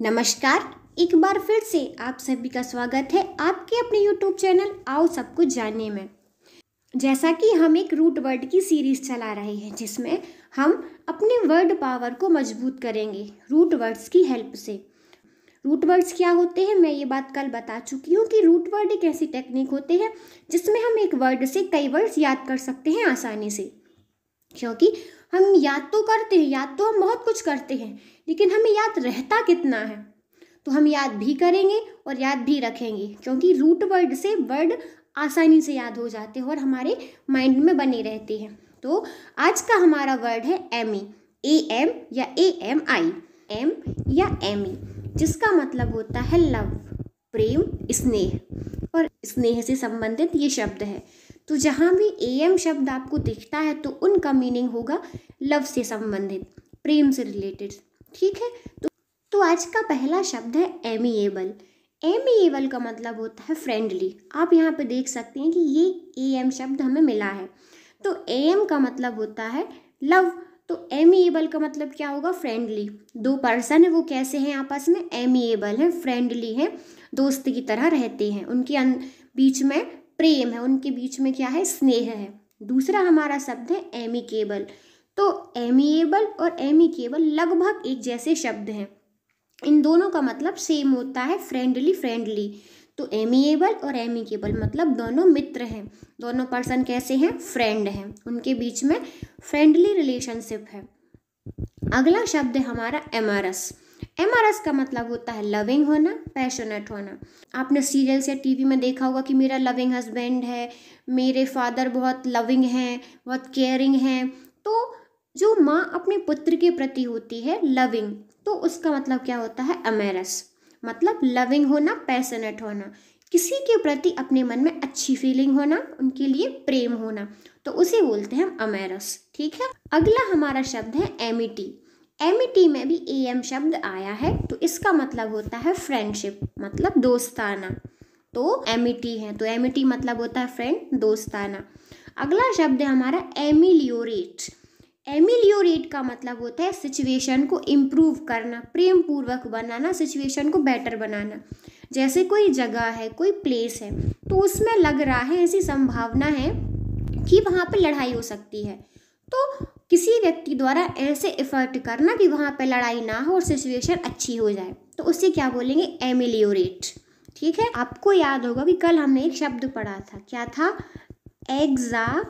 नमस्कार। एक बार फिर से आप सभी का स्वागत है आपके अपने YouTube चैनल आओ सब कुछ जानने में। जैसा कि हम एक रूट वर्ड की सीरीज चला रहे हैं जिसमें हम अपने वर्ड पावर को मजबूत करेंगे रूट वर्ड्स की हेल्प से। रूट वर्ड्स क्या होते हैं, मैं ये बात कल बता चुकी हूँ कि रूट वर्ड एक ऐसी टेक्निक होती है जिसमें हम एक वर्ड से कई वर्ड्स याद कर सकते हैं आसानी से। क्योंकि हम याद तो करते हैं, याद तो हम बहुत कुछ करते हैं, लेकिन हमें याद रहता कितना है। तो हम याद भी करेंगे और याद भी रखेंगे क्योंकि रूट वर्ड से वर्ड आसानी से याद हो जाते हैं और हमारे माइंड में बने रहते हैं। तो आज का हमारा वर्ड है एमी, AM या AMI, एम या एमी, जिसका मतलब होता है लव, प्रेम, स्नेह, और स्नेह से संबंधित ये शब्द है। तो जहाँ भी AM शब्द आपको दिखता है तो उनका मीनिंग होगा लव से संबंधित, प्रेम से रिलेटेड। ठीक है, तो आज का पहला शब्द है एमिएबल। एमिएबल का मतलब होता है फ्रेंडली। आप यहाँ पे देख सकते हैं कि ये AM शब्द हमें मिला है। तो AM का मतलब होता है लव, तो एमिएबल का मतलब क्या होगा, फ्रेंडली। दो पर्सन है वो कैसे हैं आपस में, एमिएबल है, फ्रेंडली है, दोस्त की तरह रहते हैं, उनके बीच में प्रेम है, उनके बीच में क्या है, स्नेह है। दूसरा हमारा शब्द है एमिकेबल। तो एमिएबल और एमिकेबल लगभग एक जैसे शब्द हैं, इन दोनों का मतलब सेम होता है, फ्रेंडली फ्रेंडली। तो एमिएबल और एमिकेबल मतलब दोनों मित्र हैं, दोनों पर्सन कैसे हैं, फ्रेंड हैं, उनके बीच में फ्रेंडली रिलेशनशिप है। अगला शब्द है हमारा एमरस। एमरस का मतलब होता है लविंग होना, पैशनेट होना। आपने सीरियल्स या टीवी में देखा होगा कि मेरा लविंग हस्बैंड है, मेरे फादर बहुत लविंग हैं, बहुत केयरिंग हैं। तो जो माँ अपने पुत्र के प्रति होती है लविंग, तो उसका मतलब क्या होता है, अमेरस, मतलब लविंग होना, पैशनेट होना, किसी के प्रति अपने मन में अच्छी फीलिंग होना, उनके लिए प्रेम होना, तो उसे बोलते हैं हम अमेरस। ठीक है, अगला हमारा शब्द है एमिटी। एमिटी में भी AM शब्द आया है, तो इसका मतलब होता है फ्रेंडशिप, मतलब दोस्ताना। तो एमिटी है, तो एमिटी मतलब होता है फ्रेंड, दोस्ताना। अगला शब्द है हमारा एमिलियोरेट। एमिलियोरेट का मतलब होता है सिचुएशन को इम्प्रूव करना, प्रेम पूर्वक बनाना, सिचुएशन को बेटर बनाना। जैसे कोई जगह है, कोई प्लेस है, तो उसमें लग रहा है, ऐसी संभावना है कि वहाँ पे लड़ाई हो सकती है, तो किसी व्यक्ति द्वारा ऐसे एफर्ट करना कि वहाँ पे लड़ाई ना हो और सिचुएशन अच्छी हो जाए, तो उसे क्या बोलेंगे, एमिलियोरेट। ठीक है, आपको याद होगा कि कल हमने एक शब्द पढ़ा था, क्या था, एग्जाजरबेट,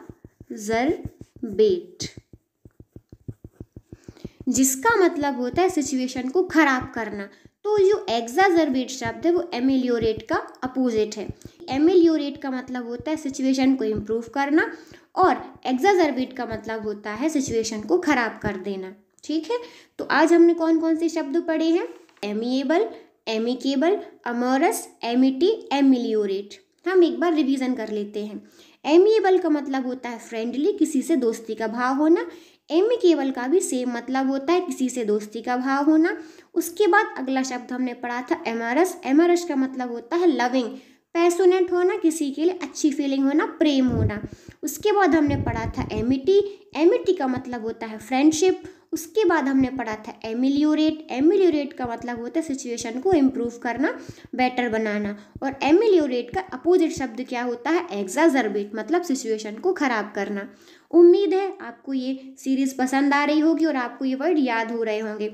जिसका मतलब होता है सिचुएशन को खराब करना। तो जो एग्जाजरबेट शब्द है वो एमिलियोरेट का अपोजिट है। एमिलियोरेट का मतलब होता है सिचुएशन को इम्प्रूव करना और एग्जाजरबेट का मतलब होता है सिचुएशन को खराब कर देना। ठीक है, तो आज हमने कौन कौन से शब्द पढ़े हैं, amiable, amicable, amorous, Amity, ameliorate. हम एक बार रिवीजन कर लेते हैं। एमिएबल का मतलब होता है फ्रेंडली, किसी से दोस्ती का भाव होना। एमिकेबल का भी सेम मतलब होता है, किसी से दोस्ती का भाव होना। उसके बाद अगला शब्द हमने पढ़ा था एमरस। एमरस का मतलब होता है लविंग, पैशनेट होना, किसी के लिए अच्छी फीलिंग होना, प्रेम होना। उसके बाद हमने पढ़ा था एमिटी। एमिटी का मतलब होता है फ्रेंडशिप। उसके बाद हमने पढ़ा था एमिलियोरेट। एमिलियोरेट का मतलब होता है सिचुएशन को इम्प्रूव करना, बेटर बनाना। और एमिलियोरेट का अपोजिट शब्द क्या होता है, एग्जाजरबेट, मतलब सिचुएशन को खराब करना। उम्मीद है आपको ये सीरीज पसंद आ रही होगी और आपको ये वर्ड याद हो रहे होंगे।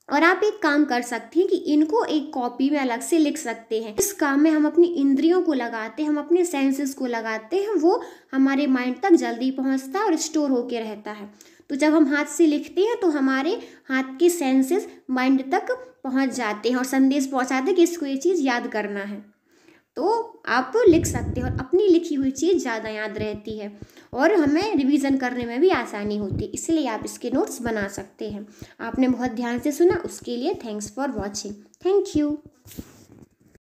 और आप एक काम कर सकते हैं कि इनको एक कॉपी में अलग से लिख सकते हैं। इस काम में हम अपनी इंद्रियों को लगाते हैं, हम अपने सेंसेस को लगाते हैं, वो हमारे माइंड तक जल्दी पहुंचता है और स्टोर होके रहता है। तो जब हम हाथ से लिखते हैं तो हमारे हाथ के सेंसेस माइंड तक पहुंच जाते हैं और संदेश पहुंचाते हैं कि इसको ये चीज़ याद करना है। तो आप लिख सकते हो और अपनी लिखी हुई चीज़ ज़्यादा याद रहती है और हमें रिवीजन करने में भी आसानी होती है, इसलिए आप इसके नोट्स बना सकते हैं। आपने बहुत ध्यान से सुना, उसके लिए thanks for watching. Thank you.